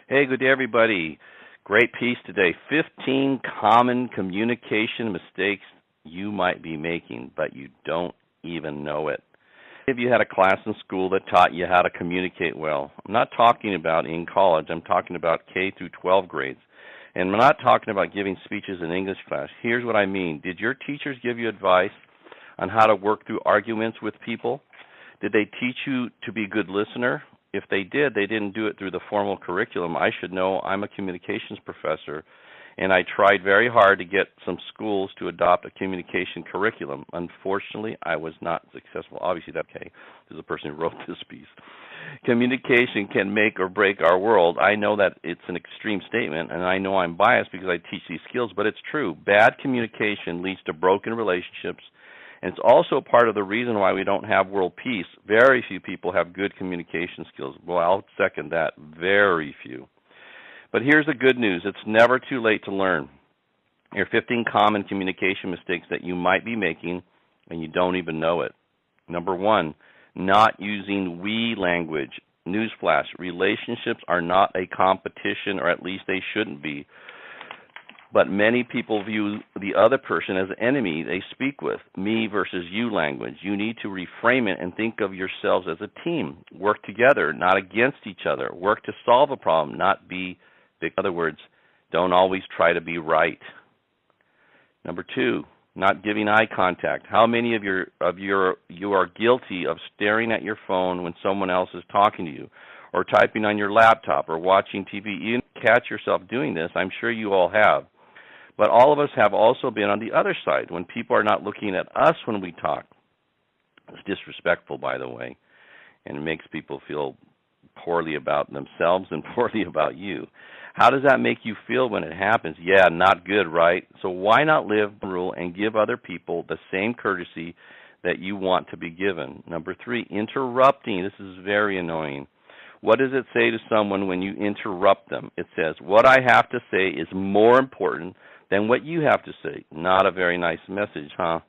Hey, good day, everybody. Great piece today. 15 common communication mistakes you might be making, but you don't even know it. If you had a class in school that taught you how to communicate well, I'm not talking about in college. I'm talking about K through 12 grades. And I'm not talking about giving speeches in English class. Here's what I mean. Did your teachers give you advice on how to work through arguments with people? Did they teach you to be a good listener? If they did, they didn't do it through the formal curriculum. I should know. I'm a communications professor, and I tried very hard to get some schools to adopt a communication curriculum. Unfortunately, I was not successful. Obviously, that's okay. There's a person who wrote this piece. Communication can make or break our world. I know that it's an extreme statement, and I know I'm biased because I teach these skills, but it's true. Bad communication leads to broken relationships, and it's also part of the reason why we don't have world peace. Very few people have good communication skills. Well, I'll second that. Very few. But here's the good news. It's never too late to learn. Here are 15 common communication mistakes that you might be making, and you don't even know it. Number 1, not using we language. Newsflash, relationships are not a competition, or at least they shouldn't be. But many people view the other person as an enemy they speak with. Me versus you language. You need to reframe it and think of yourselves as a team. Work together, not against each other. Work to solve a problem, not be big. In other words, don't always try to be right. Number 2, not giving eye contact. How many of you are guilty of staring at your phone when someone else is talking to you, or typing on your laptop, or watching TV? You catch yourself doing this. I'm sure you all have. But all of us have also been on the other side, when people are not looking at us when we talk. It's disrespectful, by the way, and it makes people feel poorly about themselves and poorly about you. How does that make you feel when it happens? Yeah, not good, right? So why not live the rule and give other people the same courtesy that you want to be given? Number 3, interrupting. This is very annoying. What does it say to someone when you interrupt them? It says, what I have to say is more important than what you have to say. Not a very nice message, huh?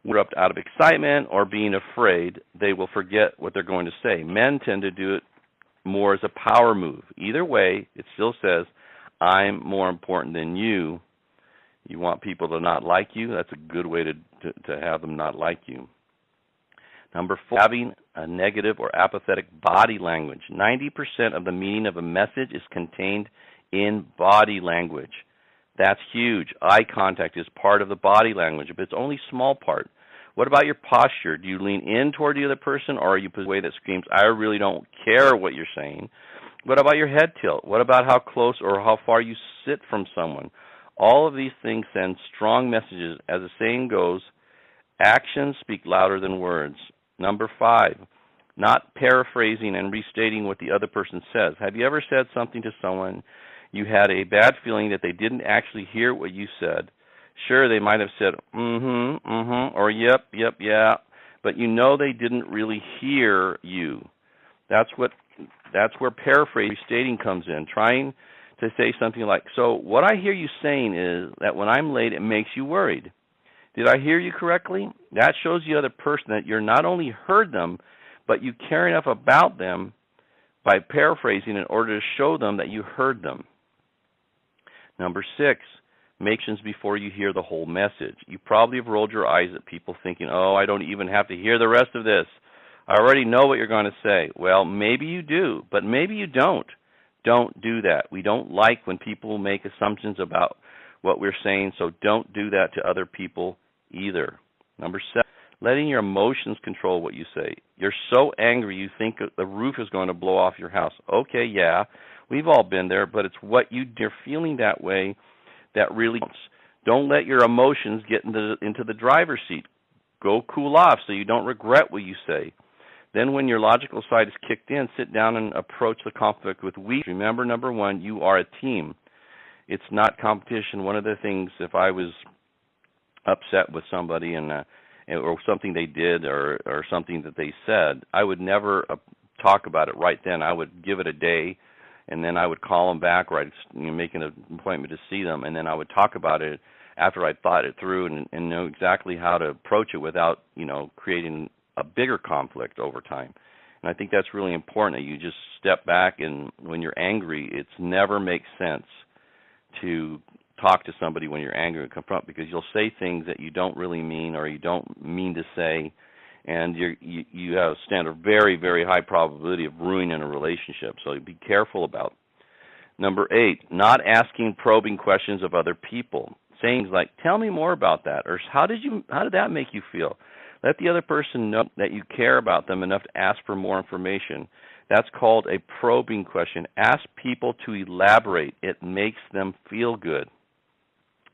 Interrupt out of excitement or being afraid, they will forget what they're going to say. Men tend to do it more as a power move. Either way, it still says, I'm more important than you. You want people to not like you? That's a good way to have them not like you. Number 4, having a negative or apathetic body language. 90% of the meaning of a message is contained in body language. That's huge. Eye contact is part of the body language, but it's only a small part. What about your posture? Do you lean in toward the other person, or are you in a way that screams, I really don't care what you're saying? What about your head tilt? What about how close or how far you sit from someone? All of these things send strong messages. As the saying goes, actions speak louder than words. Number 5, not paraphrasing and restating what the other person says. Have you ever said something to someone you had a bad feeling that they didn't actually hear what you said? Sure, they might have said, or yep, yeah, but you know they didn't really hear you. That's where paraphrasing, restating comes in, trying to say something like, so what I hear you saying is that when I'm late, it makes you worried. Did I hear you correctly? That shows the other person that you're not only heard them, but you care enough about them by paraphrasing in order to show them that you heard them. Number 6, make sense before you hear the whole message. You probably have rolled your eyes at people thinking, oh, I don't even have to hear the rest of this. I already know what you're going to say. Well, maybe you do, but maybe you don't. Don't do that. We don't like when people make assumptions about what we're saying, so don't do that to other people either. Number 7, letting your emotions control what you say. You're so angry you think the roof is going to blow off your house. Okay, yeah, we've all been there, but it's what you're feeling that way that really counts. Don't let your emotions get into the driver's seat. Go cool off so you don't regret what you say. Then when your logical side is kicked in, sit down and approach the conflict with we. Remember, number 1, you are a team. It's not competition. One of the things, if I was upset with somebody or something they did or something that they said, I would never talk about it right then. I would give it a day, and then I would call them back, or I'd make an appointment to see them, and then I would talk about it after I'd thought it through and know exactly how to approach it without, creating a bigger conflict over time. And I think that's really important, that you just step back, and when you're angry, it never makes sense to talk to somebody when you're angry and confront, because you'll say things that you don't really mean or you don't mean to say, and you have stand a very, very high probability of ruining a relationship. So be careful about it. Number 8, not asking probing questions of other people. Saying things like, tell me more about that, or how did that make you feel? Let the other person know that you care about them enough to ask for more information. That's called a probing question. Ask people to elaborate. It makes them feel good.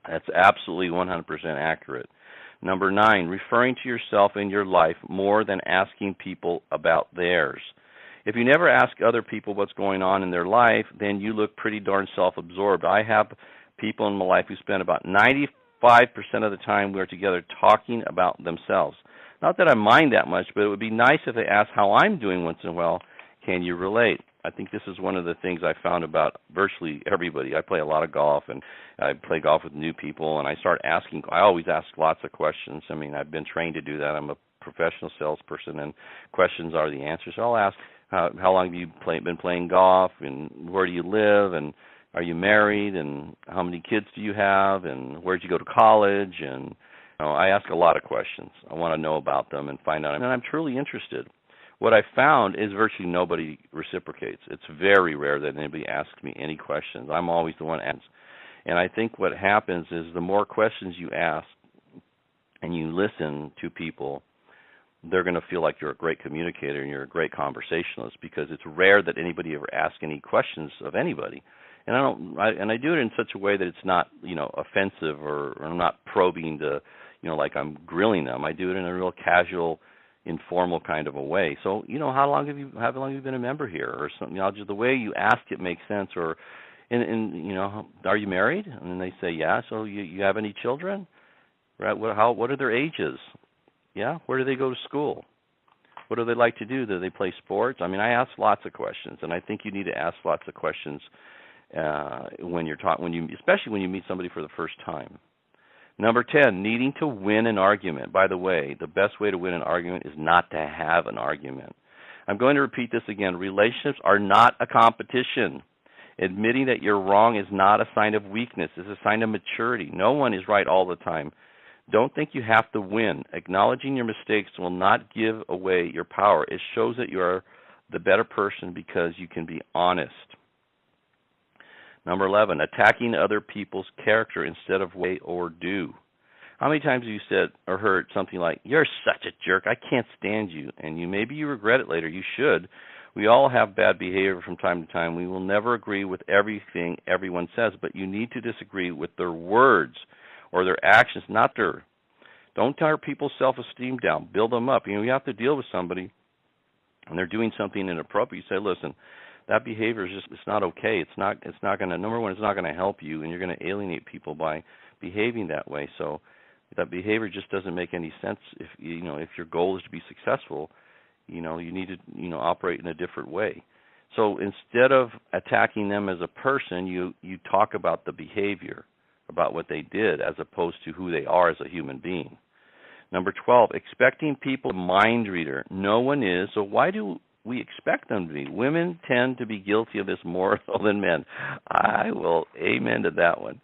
That's absolutely 100% accurate. Number 9, referring to yourself and your life more than asking people about theirs. If you never ask other people what's going on in their life, then you look pretty darn self-absorbed. I have people in my life who spend about 95% of the time we're together talking about themselves. Not that I mind that much, but it would be nice if they ask how I'm doing once in a while. Can you relate? I think this is one of the things I found about virtually everybody. I play a lot of golf, and I play golf with new people, and I always ask lots of questions. I mean, I've been trained to do that. I'm a professional salesperson, and questions are the answers. So I'll ask, how long have you been playing golf, and where do you live, and are you married, and how many kids do you have, and where did you go to college? And I ask a lot of questions. I want to know about them and find out, and I'm truly interested. What I found is virtually nobody reciprocates. It's very rare that anybody asks me any questions. I'm always the one asking. And I think what happens is the more questions you ask and you listen to people, they're going to feel like you're a great communicator and you're a great conversationalist, because it's rare that anybody ever asks any questions of anybody. And I do it in such a way that it's not, offensive or I'm not probing to, like I'm grilling them. I do it in a real casual, informal kind of a way. So, how long have you been a member here, or something? Just the way you ask it makes sense. Or, are you married? And then they say, yeah. So you have any children? Right? What are their ages? Yeah. Where do they go to school? What do they like to do? Do they play sports? I mean, I ask lots of questions, and I think you need to ask lots of questions especially when you meet somebody for the first time. Number 10, needing to win an argument. By the way, the best way to win an argument is not to have an argument. I'm going to repeat this again. Relationships are not a competition. Admitting that you're wrong is not a sign of weakness. It's a sign of maturity. No one is right all the time. Don't think you have to win. Acknowledging your mistakes will not give away your power. It shows that you are the better person because you can be honest. Number 11, attacking other people's character instead of way or do. How many times have you said or heard something like, you're such a jerk, I can't stand you, and maybe you regret it later. You should. We all have bad behavior from time to time. We will never agree with everything everyone says, but you need to disagree with their words or their actions, not their. Don't tear people's self-esteem down. Build them up. You have to deal with somebody, and they're doing something inappropriate. You say, listen, that behavior is it's not okay. It's not going to, number one, it's not going to help you, and you're going to alienate people by behaving that way. So that behavior just doesn't make any sense. If your goal is to be successful, you need to operate in a different way. So instead of attacking them as a person, you talk about the behavior, about what they did, as opposed to who they are as a human being. Number 12, expecting people to mind reader. No one is, so why do we expect them to be? Women tend to be guilty of this more so than men. I will amen to that one.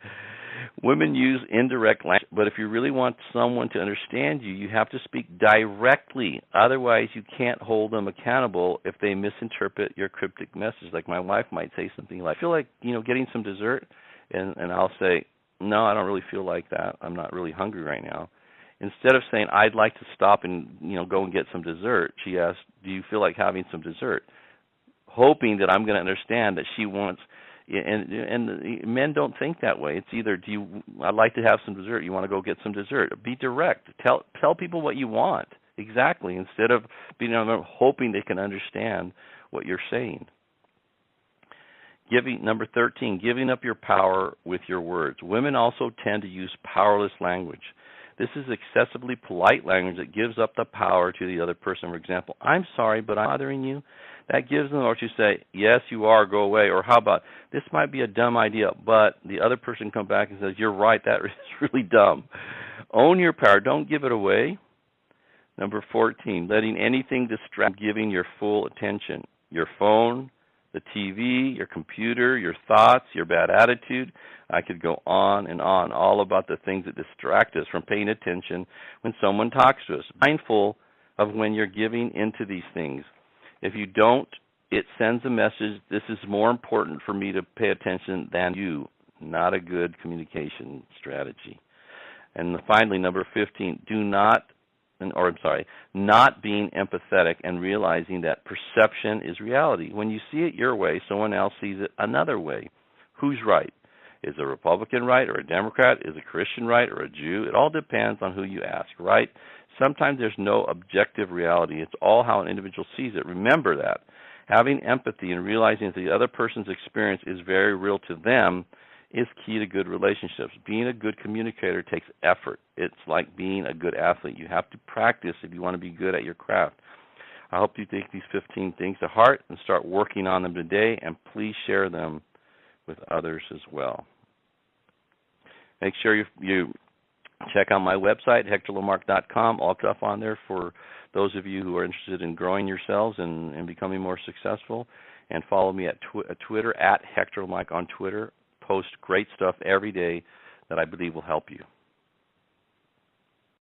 Women use indirect language, but if you really want someone to understand you, you have to speak directly. Otherwise, you can't hold them accountable if they misinterpret your cryptic message. Like my wife might say something like, I feel like, getting some dessert, and I'll say, no, I don't really feel like that. I'm not really hungry right now. Instead of saying, I'd like to stop and, go and get some dessert, she asks, do you feel like having some dessert? Hoping that I'm going to understand that she wants, and men don't think that way. It's either, I'd like to have some dessert, you want to go get some dessert. Be direct. Tell people what you want, exactly, instead of hoping they can understand what you're saying. Number 13, giving up your power with your words. Women also tend to use powerless language. This is excessively polite language that gives up the power to the other person. For example, I'm sorry, but I'm bothering you. That gives them the right to say, yes, you are, go away. Or how about, this might be a dumb idea, but the other person comes back and says, you're right, that is really dumb. Own your power. Don't give it away. Number 14, letting anything distract, giving your full attention. Your phone, the TV, your computer, your thoughts, your bad attitude. I could go on and on, all about the things that distract us from paying attention when someone talks to us. Mindful of when you're giving into these things. If you don't, it sends a message, this is more important for me to pay attention than you. Not a good communication strategy. And finally, number 15, not being empathetic and realizing that perception is reality. When you see it your way, someone else sees it another way. Who's right? Is a Republican right or a Democrat? Is a Christian right or a Jew? It all depends on who you ask, right? Sometimes there's no objective reality. It's all how an individual sees it. Remember that. Having empathy and realizing that the other person's experience is very real to them is key to good relationships. Being a good communicator takes effort. It's like being a good athlete. You have to practice if you want to be good at your craft. I hope you take these 15 things to heart and start working on them today, and please share them with others as well. Make sure you check out my website, HectorLamarque.com, all stuff on there for those of you who are interested in growing yourselves and becoming more successful. And follow me at Twitter, at Hector Lamarque on Twitter. Post great stuff every day that I believe will help you.